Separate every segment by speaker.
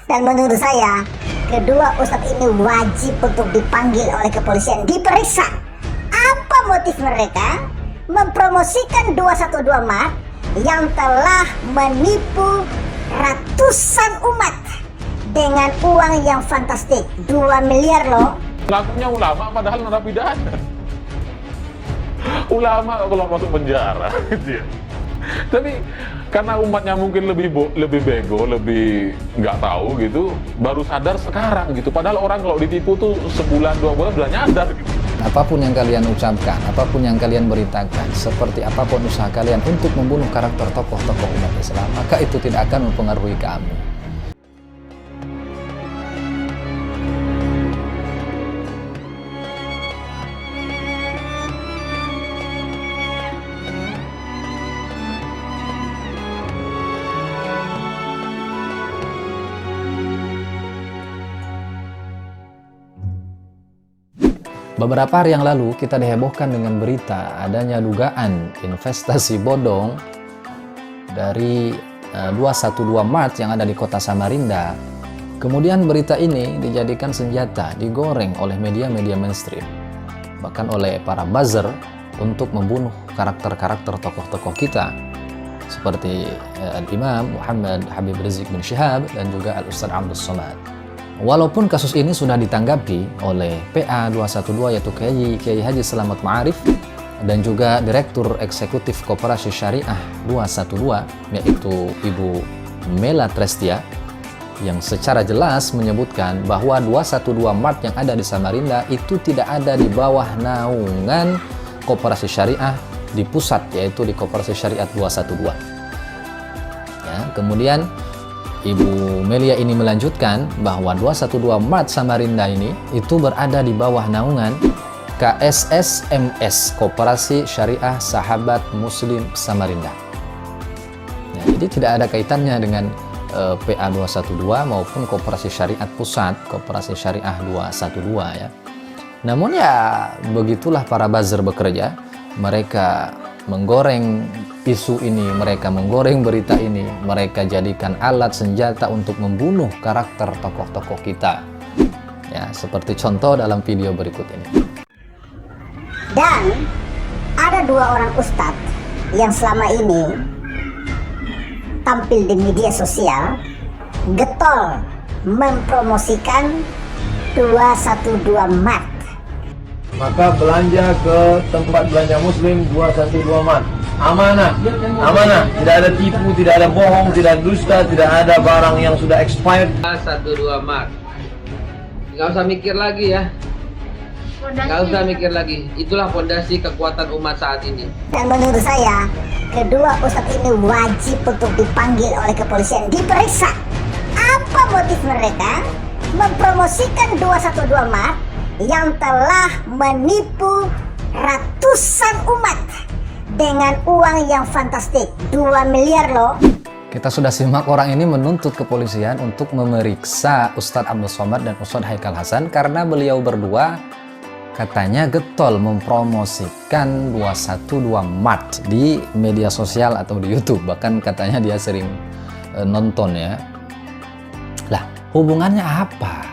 Speaker 1: Dan menurut saya, kedua ustadz ini wajib untuk dipanggil oleh kepolisian, diperiksa. Apa motif mereka mempromosikan 212 Mart yang telah menipu ratusan umat dengan uang yang fantastik, 2 miliar loh.
Speaker 2: Pelakunya ulama padahal narapidana. Ulama kalau masuk penjara gitu ya. Tapi karena umatnya mungkin lebih bego, lebih nggak tahu gitu, baru sadar sekarang gitu. Padahal orang kalau ditipu tuh sebulan 2 bulan sudah nyadar gitu.
Speaker 3: Apapun yang kalian ucapkan, apapun yang kalian beritakan, seperti apapun usaha kalian untuk membunuh karakter tokoh-tokoh umat Islam, maka itu tidak akan mempengaruhi kamu. Beberapa hari yang lalu kita dihebohkan dengan berita adanya dugaan investasi bodong dari 212 Mart yang ada di kota Samarinda. Kemudian berita ini dijadikan senjata, digoreng oleh media-media mainstream, bahkan oleh para buzzer untuk membunuh karakter-karakter tokoh-tokoh kita seperti Al-Imam Muhammad Habib Rizik bin Syihab dan juga Al-Ustadz Abdul Somad. Walaupun kasus ini sudah ditanggapi oleh PA 212 yaitu Kiai Haji Selamat Ma'arif dan juga Direktur Eksekutif Koperasi Syariah 212 yaitu Ibu Mela Trestia yang secara jelas menyebutkan bahwa 212 Mart yang ada di Samarinda itu tidak ada di bawah naungan Koperasi Syariah di pusat, yaitu di Koperasi Syariah 212. Ya, kemudian Ibu Melia ini melanjutkan bahwa 212 Mart Samarinda ini itu berada di bawah naungan KSSMS, Koperasi Syariah Sahabat Muslim Samarinda. Ya, jadi tidak ada kaitannya dengan PA 212 maupun Koperasi Syariat Pusat, Koperasi Syariah 212 ya. Namun ya begitulah para buzzer bekerja, mereka menggoreng isu ini, mereka menggoreng berita ini, mereka jadikan alat senjata untuk membunuh karakter tokoh-tokoh kita. Ya, seperti contoh dalam video berikut ini.
Speaker 1: Dan ada 2 orang ustadz yang selama ini tampil di media sosial getol mempromosikan 212 Mart.
Speaker 4: Maka belanja ke tempat belanja muslim 212 Mart. Amanah, amanah, tidak ada tipu, tidak ada bohong, tidak ada dusta, tidak ada barang yang sudah expired.
Speaker 5: 12 Mart. Nggak usah mikir lagi ya. Nggak usah mikir lagi. Itulah fondasi kekuatan umat saat ini.
Speaker 1: Dan menurut saya, kedua ustadz ini wajib untuk dipanggil oleh kepolisian, diperiksa. Apa motif mereka mempromosikan 212 Mart yang telah menipu ratusan umat dengan uang yang fantastik, 2 miliar loh.
Speaker 3: Kita sudah simak orang ini menuntut kepolisian untuk memeriksa Ustadz Abdul Somad dan Ustadz Haikal Hasan karena beliau berdua katanya getol mempromosikan 212 Mart di media sosial atau di YouTube. Bahkan katanya dia sering nonton ya. Lah, hubungannya apa?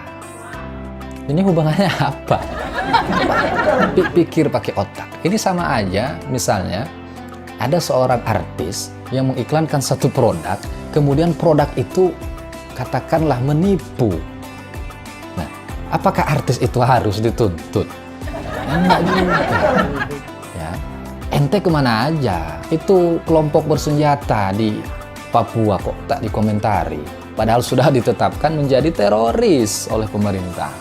Speaker 3: Ini hubungannya apa? Pikir pakai otak. Ini sama aja misalnya ada seorang artis yang mengiklankan satu produk, kemudian produk itu katakanlah menipu. Nah, apakah artis itu harus dituntut? Enggak juga. Ya. Ente kemana aja? Itu kelompok bersenjata di Papua kok tak dikomentari. Padahal sudah ditetapkan menjadi teroris oleh pemerintah.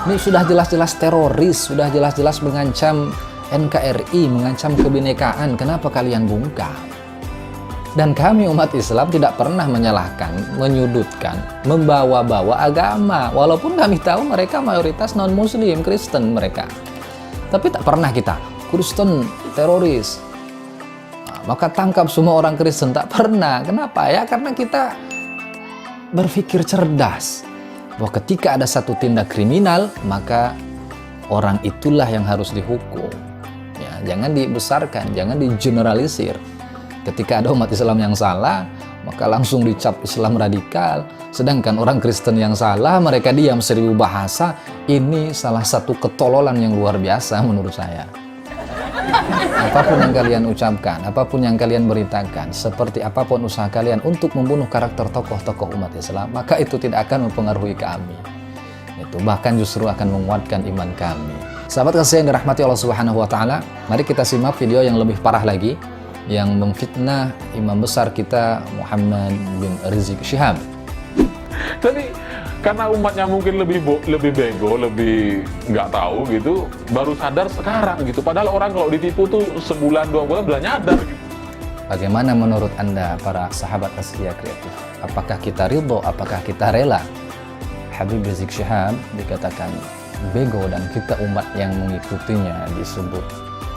Speaker 3: Ini sudah jelas-jelas teroris, sudah jelas-jelas mengancam NKRI, mengancam kebinekaan. Kenapa kalian bungkam? Dan kami umat Islam tidak pernah menyalahkan, menyudutkan, membawa-bawa agama. Walaupun kami tahu mereka mayoritas non-muslim, Kristen mereka. Tapi tak pernah kita, Kristen teroris, maka tangkap semua orang Kristen. Tak pernah. Kenapa ya? Karena kita berpikir cerdas bahwa ketika ada satu tindak kriminal maka orang itulah yang harus dihukum ya, jangan dibesarkan, jangan digeneralisir. Ketika ada umat Islam yang salah maka langsung dicap Islam radikal. Sedangkan orang Kristen yang salah, mereka diam 1000 bahasa. Ini salah satu ketololan yang luar biasa menurut saya. Apapun yang kalian ucapkan, apapun yang kalian beritakan, seperti apapun usaha kalian untuk membunuh karakter tokoh-tokoh umat Islam, maka itu tidak akan mempengaruhi kami. Itu bahkan justru akan menguatkan iman kami. Sahabat kasih yang dirahmati Allah Subhanahu wa taala, mari kita simak video yang lebih parah lagi yang memfitnah imam besar kita Muhammad bin Rizik Syihab.
Speaker 2: Jadi karena umatnya mungkin lebih bego, lebih nggak tahu gitu, baru sadar sekarang gitu. Padahal orang kalau ditipu tuh sebulan 2 bulan udah nyadar gitu.
Speaker 3: Bagaimana menurut Anda para sahabat Asia Kreatif? Apakah kita ridho, apakah kita rela Habib Rizik Syihab dikatakan bego dan kita umat yang mengikutinya disebut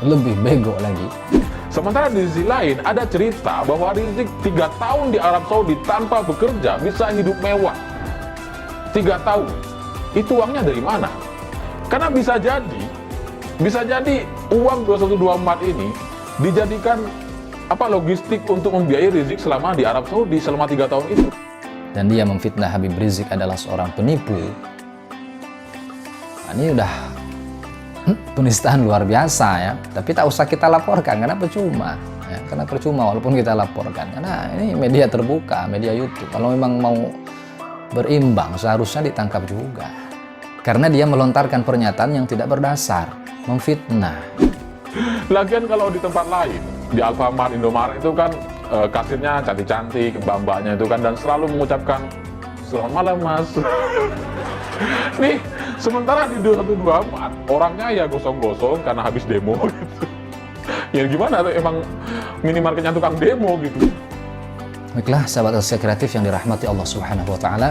Speaker 3: lebih bego lagi?
Speaker 2: Sementara di sisi lain ada cerita bahwa Rizik 3 tahun di Arab Saudi tanpa bekerja bisa hidup mewah. 3 tahun. Itu uangnya dari mana? Karena bisa jadi uang 212 ini dijadikan logistik untuk membiayai Rizik selama di Arab Saudi selama 3 tahun itu.
Speaker 3: Dan dia memfitnah Habib Rizik adalah seorang penipu. Nah, ini udah penistaan luar biasa ya. Tapi tak usah kita laporkan karena percuma. Ya, karena percuma walaupun kita laporkan. Karena ini media terbuka, media YouTube. Kalau memang mau berimbang seharusnya ditangkap juga. Karena dia melontarkan pernyataan yang tidak berdasar, memfitnah.
Speaker 2: Lagian kalau di tempat lain, di Alfamart, Indomaret itu kan kasirnya cantik-cantik, mbak-mbaknya itu kan, dan selalu mengucapkan selamat malam mas. Nih, sementara di 212 orangnya ya gosong-gosong karena habis demo gitu. Ya gimana tuh, emang minimarketnya tukang demo gitu.
Speaker 3: Baiklah sahabat Asia Kreatif yang dirahmati Allah Subhanahu wa taala.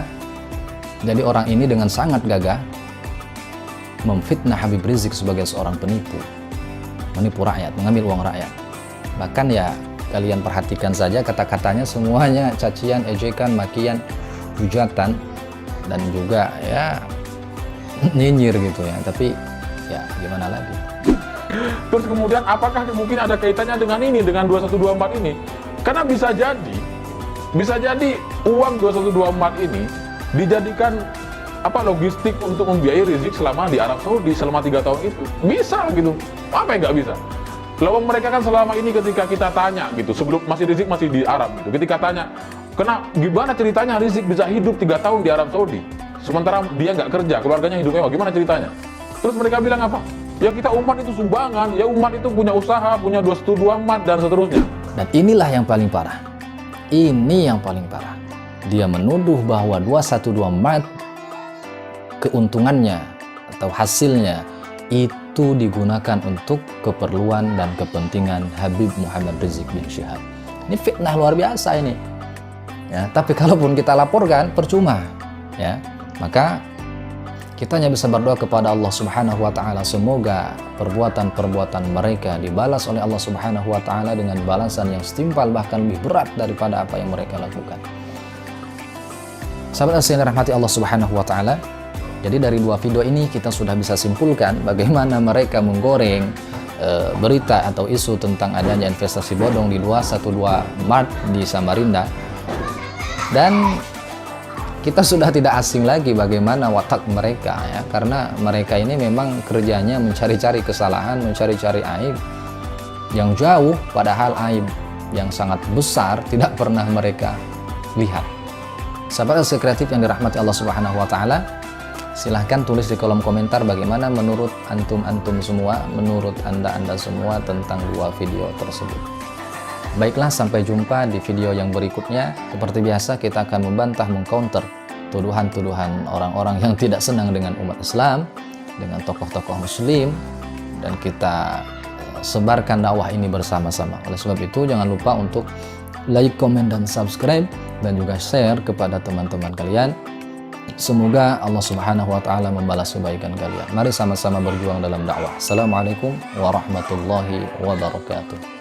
Speaker 3: Jadi orang ini dengan sangat gagah memfitnah Habib Rizik sebagai seorang penipu. Menipu rakyat, mengambil uang rakyat. Bahkan ya kalian perhatikan saja kata-katanya semuanya cacian, ejekan, makian, hujatan, dan juga ya nyinyir gitu ya. Tapi ya gimana lagi.
Speaker 2: Terus kemudian apakah mungkin ada kaitannya dengan ini, dengan 2124 ini? Karena bisa jadi uang 2124 ini dijadikan logistik untuk membiayai Rizik selama di Arab Saudi selama 3 tahun itu. Bisa gitu. Apa yang nggak bisa? Lawang mereka kan selama ini ketika kita tanya gitu, sebelum Rizik masih di Arab gitu, ketika tanya, gimana ceritanya Rizik bisa hidup 3 tahun di Arab Saudi, sementara dia nggak kerja, keluarganya hidup mewah, gimana ceritanya? Terus mereka bilang apa? Ya kita umat itu sumbangan, ya umat itu punya usaha, punya 212 dan seterusnya.
Speaker 3: Dan inilah yang paling parah. Ini yang paling parah. Dia menuduh bahwa 212 keuntungannya atau hasilnya itu digunakan untuk keperluan dan kepentingan Habib Muhammad Rizik bin Syihab. Ini fitnah luar biasa ini. Ya, tapi kalaupun kita laporkan percuma, ya. Maka kita hanya bisa berdoa kepada Allah Subhanahu wa taala semoga perbuatan-perbuatan mereka dibalas oleh Allah Subhanahu wa taala dengan balasan yang setimpal bahkan lebih berat daripada apa yang mereka lakukan. Sahabat yang dirahmati Allah Subhanahu wa taala, jadi dari 2 video ini kita sudah bisa simpulkan bagaimana mereka menggoreng berita atau isu tentang adanya investasi bodong di 212 Mart di Samarinda. Dan kita sudah tidak asing lagi bagaimana watak mereka ya, karena mereka ini memang kerjanya mencari-cari kesalahan, mencari-cari aib yang jauh, padahal aib yang sangat besar tidak pernah mereka lihat. Sahabat Asia Kreatif yang dirahmati Allah Subhanahu wa taala, silahkan tulis di kolom komentar bagaimana menurut antum semua, menurut anda semua tentang 2 video tersebut. Baiklah, sampai jumpa di video yang berikutnya. Seperti biasa kita akan membantah, mengcounter tuduhan-tuduhan orang-orang yang tidak senang dengan umat Islam, dengan tokoh-tokoh muslim, dan kita sebarkan dakwah ini bersama-sama. Oleh sebab itu jangan lupa untuk like, komen, dan subscribe, dan juga share kepada teman-teman kalian. Semoga Allah Subhanahu wa taala membalas kebaikan kalian. Mari sama-sama berjuang dalam dakwah. Assalamualaikum warahmatullahi wabarakatuh.